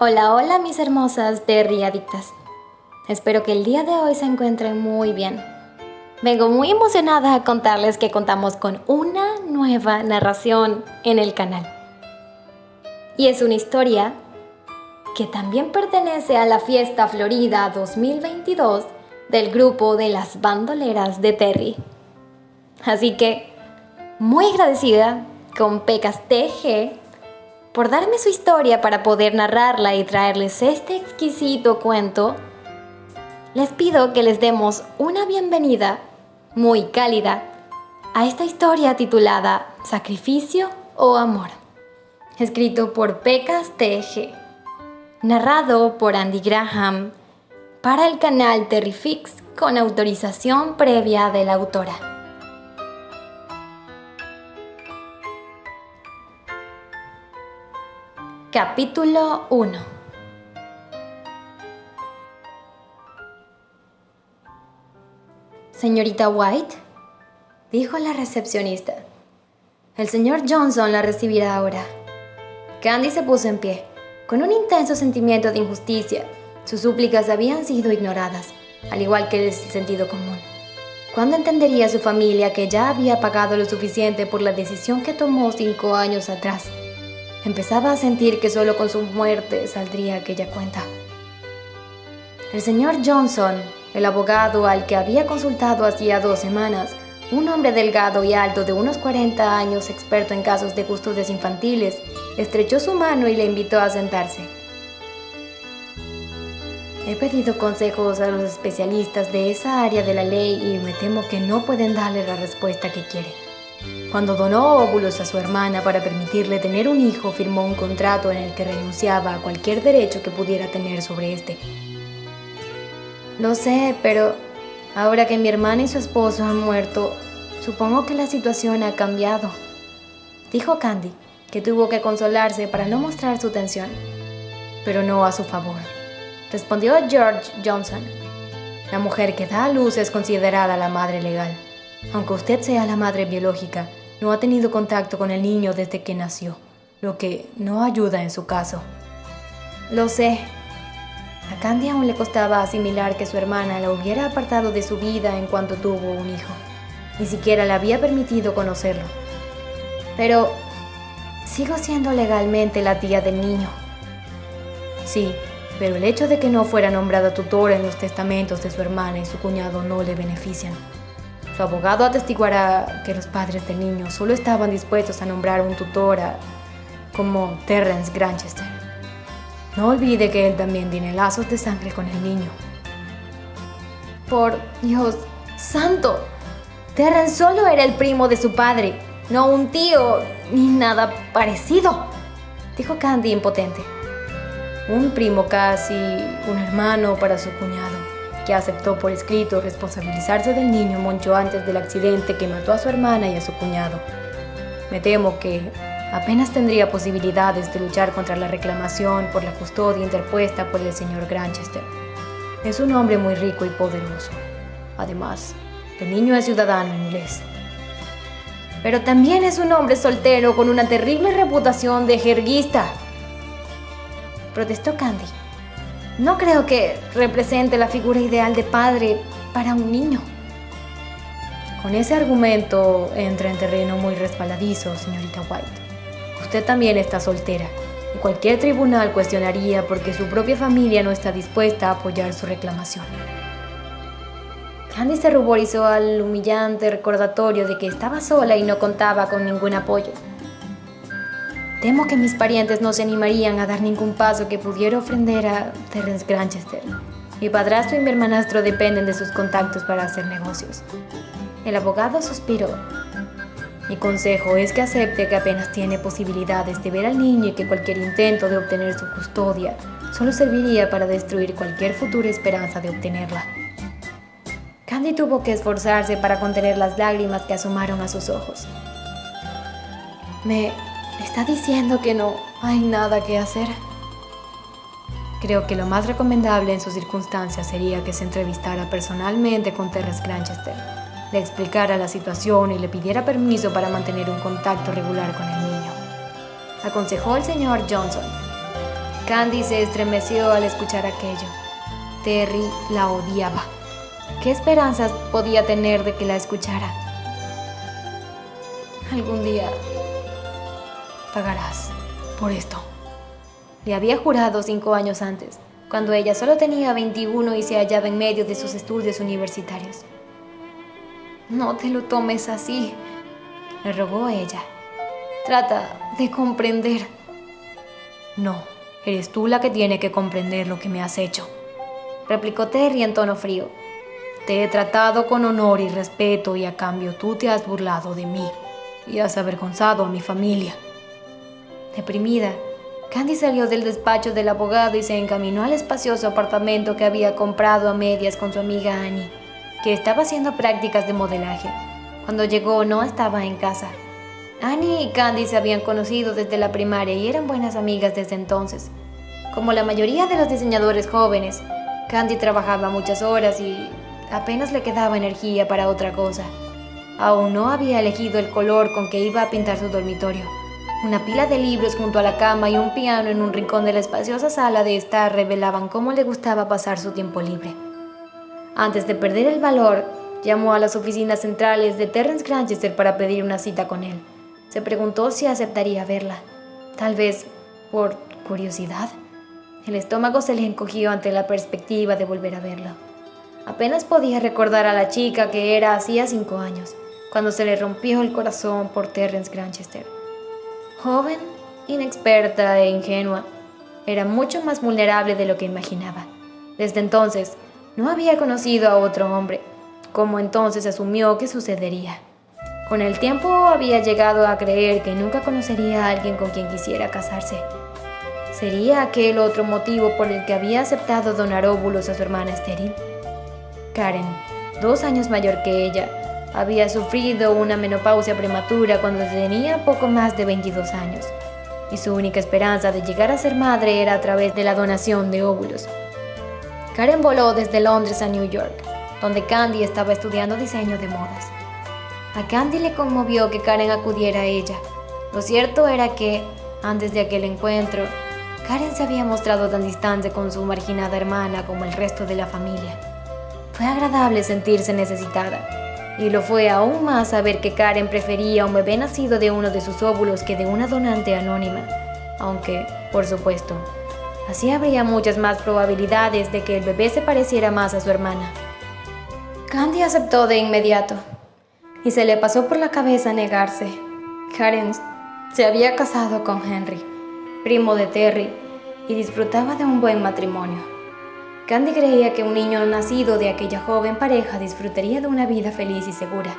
Hola, hola mis hermosas Terry adictas. Espero que el día de hoy se encuentren muy bien. Vengo muy emocionada a contarles que contamos con una nueva narración en el canal. Y es una historia que también pertenece a la Fiesta Florida 2022 del grupo de las bandoleras de Terry. Así que, muy agradecida con Pecas TG por darme su historia para poder narrarla y traerles este exquisito cuento. Les pido que les demos una bienvenida muy cálida a esta historia titulada Sacrificio o Amor, escrito por Pecas TG, narrado por Andy Graham para el canal Terryfix con autorización previa de la autora. Capítulo 1. Señorita White, dijo la recepcionista. El señor Johnson la recibirá ahora. Candy se puso en pie, con un intenso sentimiento de injusticia. Sus súplicas habían sido ignoradas, al igual que el sentido común. ¿Cuándo entendería su familia que ya había pagado lo suficiente por la decisión que tomó 5 años atrás? Empezaba a sentir que solo con su muerte saldría aquella cuenta. El señor Johnson, el abogado al que había consultado hacía 2 semanas, un hombre delgado y alto de unos 40 años, experto en casos de custodias infantiles, estrechó su mano y le invitó a sentarse. He pedido consejos a los especialistas de esa área de la ley y me temo que no pueden darle la respuesta que quiere. Cuando donó óvulos a su hermana para permitirle tener un hijo, firmó un contrato en el que renunciaba a cualquier derecho que pudiera tener sobre este. Lo sé, pero ahora que mi hermana y su esposo han muerto, supongo que la situación ha cambiado, dijo Candy, que tuvo que consolarse para no mostrar su tensión. Pero no a su favor, respondió George Johnson. La mujer que da a luz es considerada la madre legal. Aunque usted sea la madre biológica, no ha tenido contacto con el niño desde que nació, lo que no ayuda en su caso. Lo sé. A Candy aún le costaba asimilar que su hermana la hubiera apartado de su vida en cuanto tuvo un hijo. Ni siquiera le había permitido conocerlo. Pero sigo siendo legalmente la tía del niño. Sí, pero el hecho de que no fuera nombrada tutora en los testamentos de su hermana y su cuñado no le benefician. Su abogado atestiguará que los padres del niño solo estaban dispuestos a nombrar un tutor como Terrence Granchester. No olvide que él también tiene lazos de sangre con el niño. Por Dios santo, Terrence solo era el primo de su padre, no un tío ni nada parecido, dijo Candy impotente. Un primo casi, un hermano para su cuñado, que aceptó por escrito responsabilizarse del niño mucho antes del accidente que mató a su hermana y a su cuñado. Me temo que apenas tendría posibilidades de luchar contra la reclamación por la custodia interpuesta por el señor Granchester. Es un hombre muy rico y poderoso. Además, el niño es ciudadano inglés. Pero también es un hombre soltero con una terrible reputación de jerguista, protestó Candy. No creo que represente la figura ideal de padre para un niño. Con ese argumento entra en terreno muy resbaladizo, señorita White. Usted también está soltera, y cualquier tribunal cuestionaría porque su propia familia no está dispuesta a apoyar su reclamación. Candy se ruborizó al humillante recordatorio de que estaba sola y no contaba con ningún apoyo. Temo que mis parientes no se animarían a dar ningún paso que pudiera ofender a Terrence Granchester. Mi padrastro y mi hermanastro dependen de sus contactos para hacer negocios. El abogado suspiró. Mi consejo es que acepte que apenas tiene posibilidades de ver al niño y que cualquier intento de obtener su custodia solo serviría para destruir cualquier futura esperanza de obtenerla. Candy tuvo que esforzarse para contener las lágrimas que asomaron a sus ojos. ¿Me está diciendo que no hay nada que hacer? Creo que lo más recomendable en sus circunstancias sería que se entrevistara personalmente con Terrence Granchester, le explicara la situación y le pidiera permiso para mantener un contacto regular con el niño, aconsejó el señor Johnson. Candy se estremeció al escuchar aquello. Terry la odiaba. ¿Qué esperanzas podía tener de que la escuchara? Algún día pagarás por esto. Le había jurado 5 años antes, cuando ella solo tenía 21 y se hallaba en medio de sus estudios universitarios. No te lo tomes así, le rogó ella. Trata de comprender. No, eres tú la que tiene que comprender lo que me has hecho, replicó Terry en tono frío. Te he tratado con honor y respeto y a cambio tú te has burlado de mí y has avergonzado a mi familia. Deprimida, Candy salió del despacho del abogado y se encaminó al espacioso apartamento que había comprado a medias con su amiga Annie, que estaba haciendo prácticas de modelaje. Cuando llegó no estaba en casa. Annie y Candy se habían conocido desde la primaria y eran buenas amigas desde entonces. Como la mayoría de los diseñadores jóvenes, Candy trabajaba muchas horas y apenas le quedaba energía para otra cosa. Aún no había elegido el color con que iba a pintar su dormitorio. Una pila de libros junto a la cama y un piano en un rincón de la espaciosa sala de estar revelaban cómo le gustaba pasar su tiempo libre. Antes de perder el valor, llamó a las oficinas centrales de Terrence Granchester para pedir una cita con él. Se preguntó si aceptaría verla. Tal vez por curiosidad. El estómago se le encogió ante la perspectiva de volver a verla. Apenas podía recordar a la chica que era hacía 5 años, cuando se le rompió el corazón por Terrence Granchester. Joven, inexperta e ingenua, era mucho más vulnerable de lo que imaginaba. Desde entonces, no había conocido a otro hombre, como entonces asumió que sucedería. Con el tiempo había llegado a creer que nunca conocería a alguien con quien quisiera casarse. ¿Sería aquel otro motivo por el que había aceptado donar óvulos a su hermana estéril? Karen, 2 años mayor que ella, había sufrido una menopausia prematura cuando tenía poco más de 22 años, y su única esperanza de llegar a ser madre era a través de la donación de óvulos. Karen voló desde Londres a New York, donde Candy estaba estudiando diseño de modas. A Candy le conmovió que Karen acudiera a ella. Lo cierto era que, antes de aquel encuentro, Karen se había mostrado tan distante con su marginada hermana como el resto de la familia. Fue agradable sentirse necesitada, y lo fue aún más saber que Karen prefería un bebé nacido de uno de sus óvulos que de una donante anónima, aunque, por supuesto, así habría muchas más probabilidades de que el bebé se pareciera más a su hermana. Candy aceptó de inmediato, y se le pasó por la cabeza negarse. Karen se había casado con Henry, primo de Terry, y disfrutaba de un buen matrimonio. Candy creía que un niño nacido de aquella joven pareja disfrutaría de una vida feliz y segura.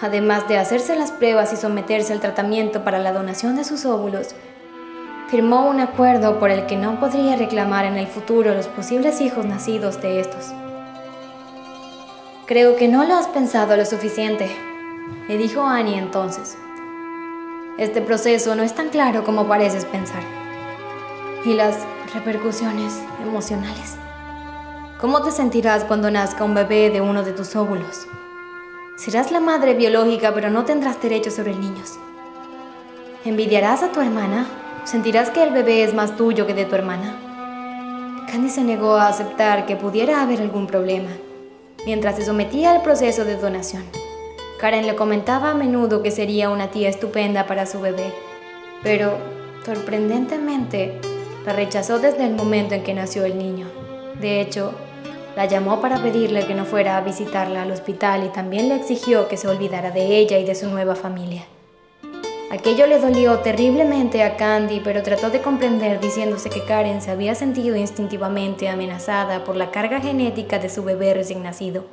Además de hacerse las pruebas y someterse al tratamiento para la donación de sus óvulos, firmó un acuerdo por el que no podría reclamar en el futuro los posibles hijos nacidos de estos. «Creo que no lo has pensado lo suficiente», le dijo Annie entonces. «Este proceso no es tan claro como pareces pensar. Y las repercusiones emocionales. ¿Cómo te sentirás cuando nazca un bebé de uno de tus óvulos? Serás la madre biológica, pero no tendrás derechos sobre niños. ¿Envidiarás a tu hermana? ¿Sentirás que el bebé es más tuyo que de tu hermana?» Candy se negó a aceptar que pudiera haber algún problema, mientras se sometía al proceso de donación. Karen le comentaba a menudo que sería una tía estupenda para su bebé, pero, sorprendentemente, la rechazó desde el momento en que nació el niño. De hecho, la llamó para pedirle que no fuera a visitarla al hospital y también le exigió que se olvidara de ella y de su nueva familia. Aquello le dolió terriblemente a Candy, pero trató de comprender diciéndose que Karen se había sentido instintivamente amenazada por la carga genética de su bebé recién nacido.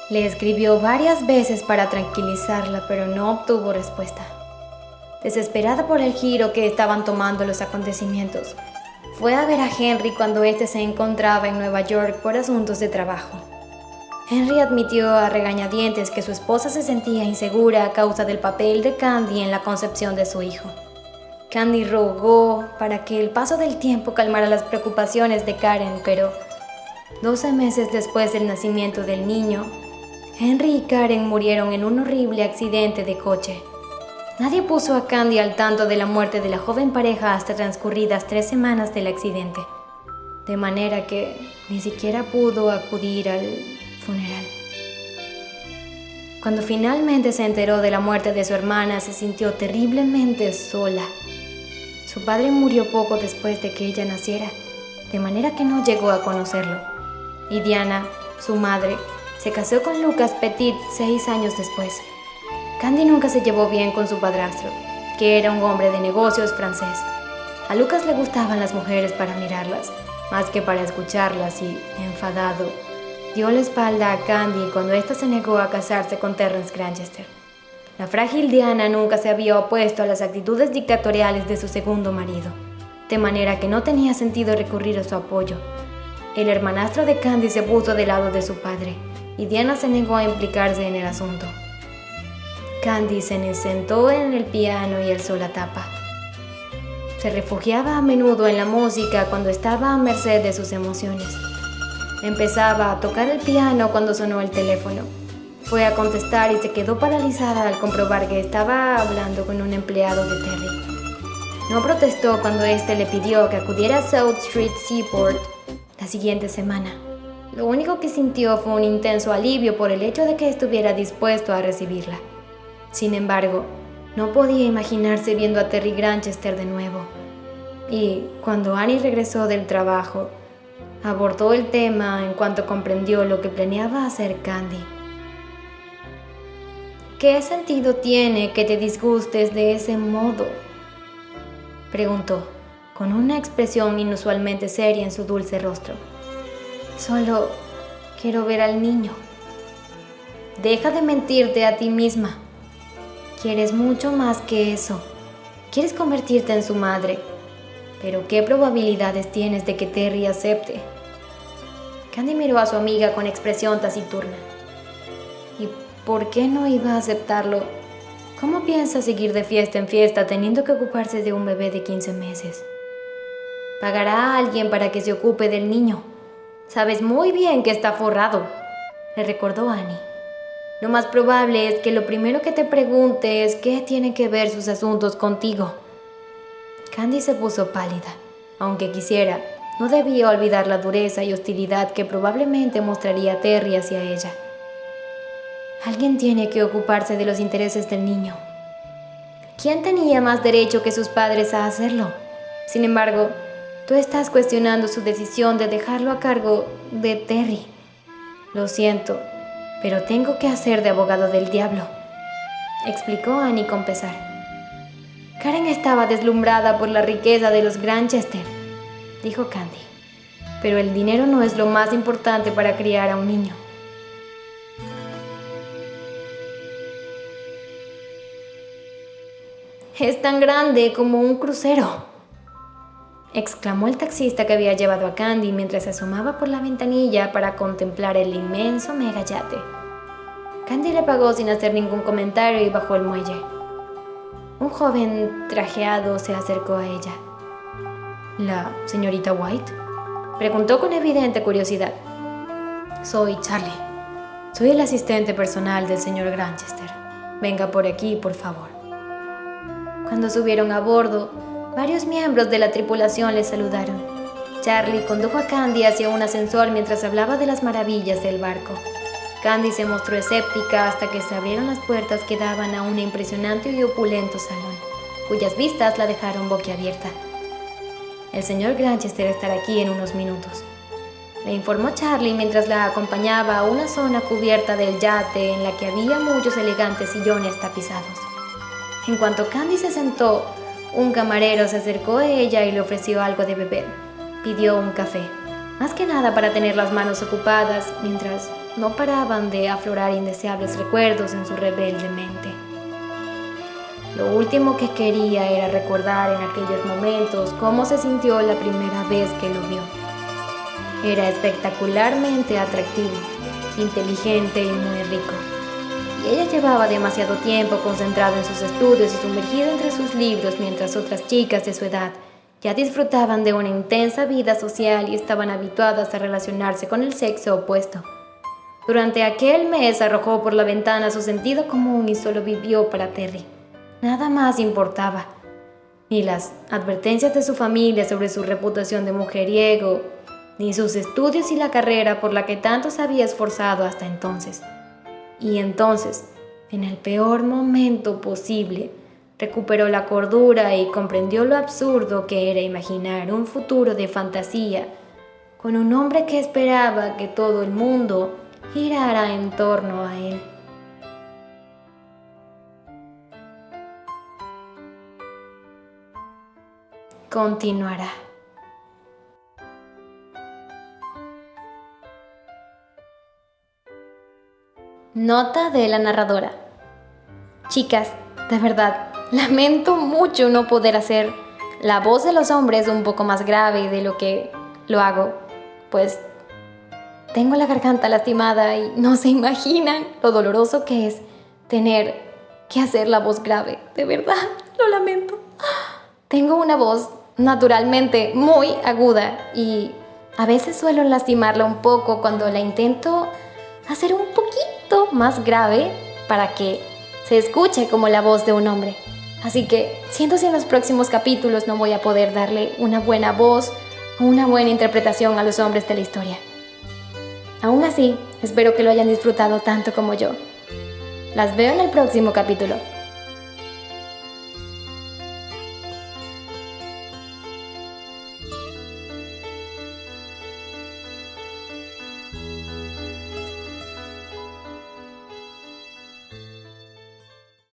Le escribió varias veces para tranquilizarla, pero no obtuvo respuesta. Desesperada por el giro que estaban tomando los acontecimientos, fue a ver a Henry cuando éste se encontraba en Nueva York por asuntos de trabajo. Henry admitió a regañadientes que su esposa se sentía insegura a causa del papel de Candy en la concepción de su hijo. Candy rogó para que el paso del tiempo calmara las preocupaciones de Karen, pero 12 meses después del nacimiento del niño, Henry y Karen murieron en un horrible accidente de coche. Nadie puso a Candy al tanto de la muerte de la joven pareja hasta transcurridas 3 semanas del accidente, de manera que ni siquiera pudo acudir al funeral. Cuando finalmente se enteró de la muerte de su hermana, se sintió terriblemente sola. Su padre murió poco después de que ella naciera, de manera que no llegó a conocerlo. Y Diana, su madre, se casó con Lucas Petit 6 años después. Candy nunca se llevó bien con su padrastro, que era un hombre de negocios francés. A Lucas le gustaban las mujeres para mirarlas, más que para escucharlas, y, enfadado, dio la espalda a Candy cuando ésta se negó a casarse con Terence Granchester. La frágil Diana nunca se había opuesto a las actitudes dictatoriales de su segundo marido, de manera que no tenía sentido recurrir a su apoyo. El hermanastro de Candy se puso del lado de su padre, y Diana se negó a implicarse en el asunto. Candy se sentó en el piano y alzó la tapa. Se refugiaba a menudo en la música cuando estaba a merced de sus emociones. Empezaba a tocar el piano cuando sonó el teléfono. Fue a contestar y se quedó paralizada al comprobar que estaba hablando con un empleado de Terry. No protestó cuando éste le pidió que acudiera a South Street Seaport la siguiente semana. Lo único que sintió fue un intenso alivio por el hecho de que estuviera dispuesto a recibirla. Sin embargo, no podía imaginarse viendo a Terry Granchester de nuevo. Y cuando Annie regresó del trabajo, abordó el tema en cuanto comprendió lo que planeaba hacer Candy. ¿Qué sentido tiene que te disgustes de ese modo?, preguntó, con una expresión inusualmente seria en su dulce rostro. Solo quiero ver al niño. Deja de mentirte a ti misma. Quieres mucho más que eso. Quieres convertirte en su madre. Pero ¿qué probabilidades tienes de que Terry acepte? Candy miró a su amiga con expresión taciturna. ¿Y por qué no iba a aceptarlo? ¿Cómo piensa seguir de fiesta en fiesta teniendo que ocuparse de un bebé de 15 meses? Pagará a alguien para que se ocupe del niño. Sabes muy bien que está forrado, le recordó Annie. Lo más probable es que lo primero que te pregunte es qué tienen que ver sus asuntos contigo. Candy se puso pálida. Aunque quisiera, no debía olvidar la dureza y hostilidad que probablemente mostraría Terry hacia ella. Alguien tiene que ocuparse de los intereses del niño. ¿Quién tenía más derecho que sus padres a hacerlo? Sin embargo, tú estás cuestionando su decisión de dejarlo a cargo de Terry. Lo siento, pero tengo que hacer de abogado del diablo, explicó Annie con pesar. Karen estaba deslumbrada por la riqueza de los Granchester, dijo Candy, pero el dinero no es lo más importante para criar a un niño. Es tan grande como un crucero, exclamó el taxista que había llevado a Candy mientras se asomaba por la ventanilla para contemplar el inmenso megayate. Candy le pagó sin hacer ningún comentario y bajó el muelle. Un joven trajeado se acercó a ella. ¿La señorita White?, preguntó con evidente curiosidad. Soy Charlie. Soy el asistente personal del señor Granchester. Venga por aquí, por favor. Cuando subieron a bordo, varios miembros de la tripulación les saludaron. Charlie condujo a Candy hacia un ascensor mientras hablaba de las maravillas del barco. Candy se mostró escéptica hasta que se abrieron las puertas que daban a un impresionante y opulento salón, cuyas vistas la dejaron boquiabierta. El señor Granchester estará aquí en unos minutos, le informó Charlie mientras la acompañaba a una zona cubierta del yate en la que había muchos elegantes sillones tapizados. En cuanto Candy se sentó, un camarero se acercó a ella y le ofreció algo de beber. Pidió un café, más que nada para tener las manos ocupadas, mientras no paraban de aflorar indeseables recuerdos en su rebelde mente. Lo último que quería era recordar en aquellos momentos cómo se sintió la primera vez que lo vio. Era espectacularmente atractivo, inteligente y muy rico. Y ella llevaba demasiado tiempo concentrada en sus estudios y sumergida entre sus libros mientras otras chicas de su edad ya disfrutaban de una intensa vida social y estaban habituadas a relacionarse con el sexo opuesto. Durante aquel mes arrojó por la ventana su sentido común y solo vivió para Terry. Nada más importaba. Ni las advertencias de su familia sobre su reputación de mujeriego, ni sus estudios y la carrera por la que tanto se había esforzado hasta entonces. Y entonces, en el peor momento posible, recuperó la cordura y comprendió lo absurdo que era imaginar un futuro de fantasía con un hombre que esperaba que todo el mundo girara en torno a él. Continuará. Nota de la narradora. Chicas, de verdad, lamento mucho no poder hacer la voz de los hombres un poco más grave de lo que lo hago, pues tengo la garganta lastimada y no se imaginan lo doloroso que es tener que hacer la voz grave. De verdad, lo lamento. Tengo una voz naturalmente muy aguda y a veces suelo lastimarla un poco cuando la intento hacer un poquito más grave para que se escuche como la voz de un hombre. Así que siento si en los próximos capítulos no voy a poder darle una buena voz o una buena interpretación a los hombres de la historia. Aún así, espero que lo hayan disfrutado tanto como yo. Las veo en el próximo capítulo.